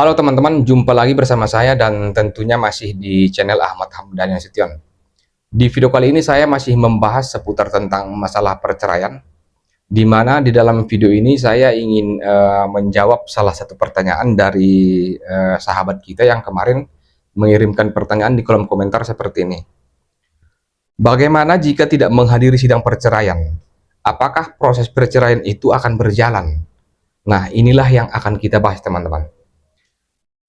Halo teman-teman, jumpa lagi bersama saya dan tentunya masih di channel Ahmad Hamdan Nasution. Di video kali ini saya masih membahas seputar tentang masalah perceraian, di mana di dalam video ini saya ingin menjawab salah satu pertanyaan dari sahabat kita yang kemarin mengirimkan pertanyaan di kolom komentar seperti ini. Bagaimana jika tidak menghadiri sidang perceraian? Apakah proses perceraian itu akan berjalan? Nah, inilah yang akan kita bahas teman-teman.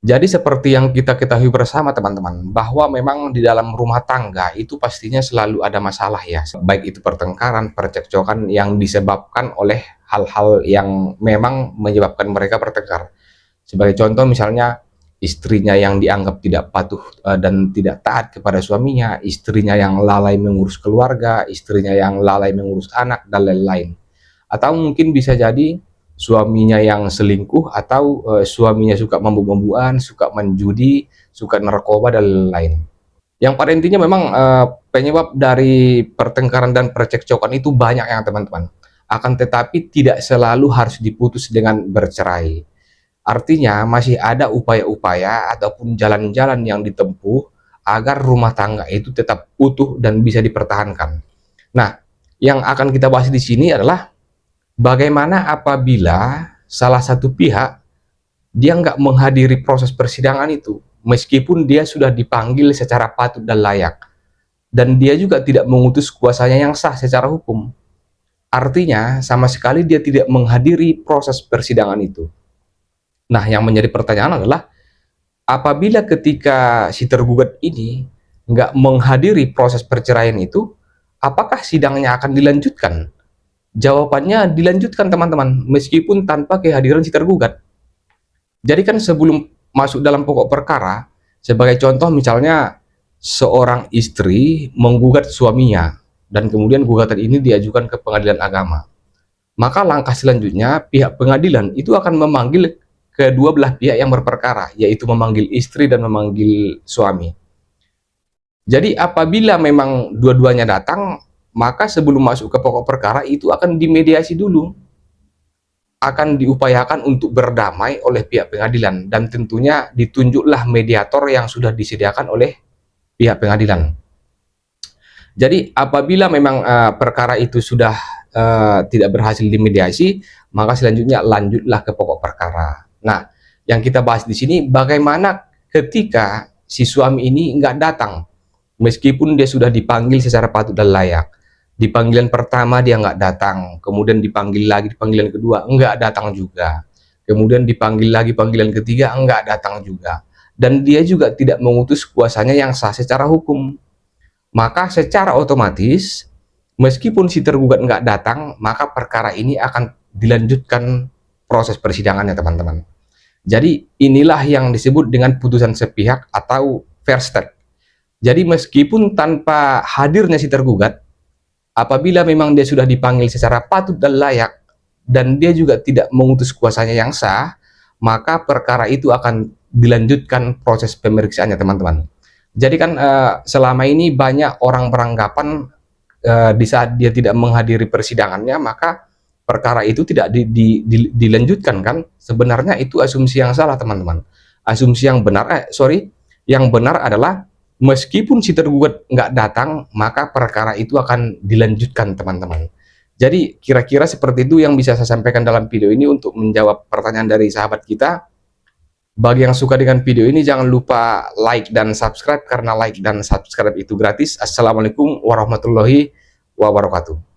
Jadi seperti yang kita ketahui bersama teman-teman, bahwa memang di dalam rumah tangga itu pastinya selalu ada masalah ya, baik itu pertengkaran, percekcokan yang disebabkan oleh hal-hal yang memang menyebabkan mereka bertengkar. Sebagai contoh misalnya istrinya yang dianggap tidak patuh dan tidak taat kepada suaminya, istrinya yang lalai mengurus keluarga, istrinya yang lalai mengurus anak dan lain-lain. Atau mungkin bisa jadi suaminya yang selingkuh atau suaminya suka mabuk-mabukan, suka menjudi, suka narkoba dan lain-lain. Yang pada intinya memang penyebab dari pertengkaran dan percekcokan itu banyak ya teman-teman. Akan tetapi tidak selalu harus diputus dengan bercerai. Artinya masih ada upaya-upaya ataupun jalan-jalan yang ditempuh agar rumah tangga itu tetap utuh dan bisa dipertahankan. Nah, yang akan kita bahas di sini adalah bagaimana apabila salah satu pihak dia nggak menghadiri proses persidangan itu, meskipun dia sudah dipanggil secara patut dan layak, dan dia juga tidak mengutus kuasanya yang sah secara hukum. Artinya, sama sekali dia tidak menghadiri proses persidangan itu. Nah, yang menjadi pertanyaan adalah, apabila ketika si tergugat ini nggak menghadiri proses perceraian itu, apakah sidangnya akan dilanjutkan? Jawabannya dilanjutkan teman-teman, meskipun tanpa kehadiran si tergugat. Jadi kan sebelum masuk dalam pokok perkara, sebagai contoh misalnya seorang istri menggugat suaminya, dan kemudian gugatan ini diajukan ke pengadilan agama. Maka langkah selanjutnya pihak pengadilan itu akan memanggil kedua belah pihak yang berperkara, yaitu memanggil istri dan memanggil suami. Jadi apabila memang dua-duanya datang, maka sebelum masuk ke pokok perkara itu akan dimediasi dulu, akan diupayakan untuk berdamai oleh pihak pengadilan, dan tentunya ditunjuklah mediator yang sudah disediakan oleh pihak pengadilan. Jadi apabila memang perkara itu sudah tidak berhasil dimediasi, maka selanjutnya lanjutlah ke pokok perkara. Nah, yang kita bahas di sini bagaimana ketika si suami ini nggak datang, meskipun dia sudah dipanggil secara patut dan layak. Di panggilan pertama dia nggak datang, kemudian dipanggil lagi di panggilan kedua nggak datang juga, kemudian dipanggil lagi panggilan ketiga nggak datang juga, dan dia juga tidak mengutus kuasanya yang sah secara hukum. Maka secara otomatis meskipun si tergugat nggak datang, maka perkara ini akan dilanjutkan proses persidangannya teman-teman. Jadi inilah yang disebut dengan putusan sepihak atau fair step. Jadi meskipun tanpa hadirnya si tergugat, apabila memang dia sudah dipanggil secara patut dan layak, dan dia juga tidak mengutus kuasanya yang sah, maka perkara itu akan dilanjutkan proses pemeriksaannya teman-teman. Jadi kan selama ini banyak orang beranggapan di saat dia tidak menghadiri persidangannya, maka perkara itu tidak dilanjutkan kan. Sebenarnya itu asumsi yang salah teman-teman. Asumsi yang benar, yang benar adalah meskipun si tergugat nggak datang, maka perkara itu akan dilanjutkan teman-teman. Jadi kira-kira seperti itu yang bisa saya sampaikan dalam video ini untuk menjawab pertanyaan dari sahabat kita. Bagi yang suka dengan video ini jangan lupa like dan subscribe, karena like dan subscribe itu gratis. Assalamualaikum warahmatullahi wabarakatuh.